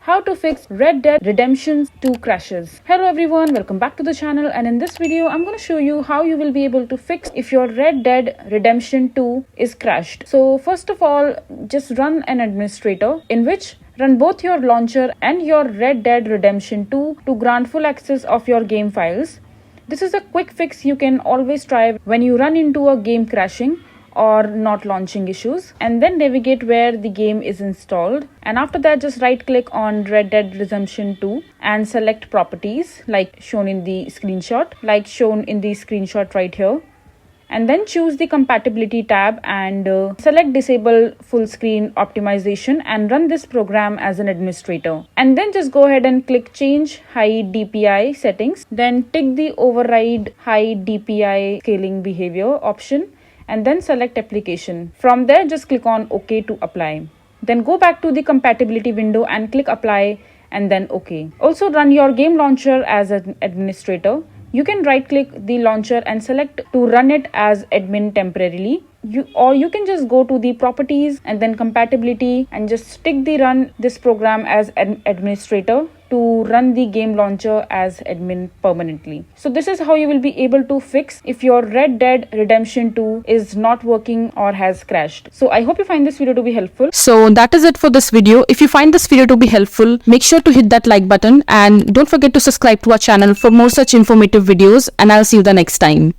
how to fix Red Dead Redemption 2 crashes. Hello everyone, welcome back to the channel, and in this video I'm going to show you how you will be able to fix if your Red Dead Redemption 2 is crashed. So first of all, just run an administrator in which run both your launcher and your Red Dead Redemption 2 to grant full access of your game files. This is a quick fix you can always try when you run into a game crashing or not launching issues, and then navigate where the game is installed, and after that just right click on Red Dead Redemption 2 and select properties like shown in the screenshot right here, and then choose the compatibility tab and select disable full screen optimization and run this program as an administrator, and then just go ahead and click change high DPI settings, then tick the override high DPI scaling behavior option and then select application. From there just click on OK to apply. Then go back to the compatibility window and click apply and then OK. Also run your game launcher as an administrator. You can right click the launcher and select to run it as admin temporarily. You can just go to the properties and then compatibility and just tick the run this program as an administrator to run the game launcher as admin permanently. So this is how you will be able to fix if your Red Dead Redemption 2 is not working or has crashed. So I hope you find this video to be helpful. So that is it for this video. If you find this video to be helpful, make sure to hit that like button and don't forget to subscribe to our channel for more such informative videos, and I'll see you the next time.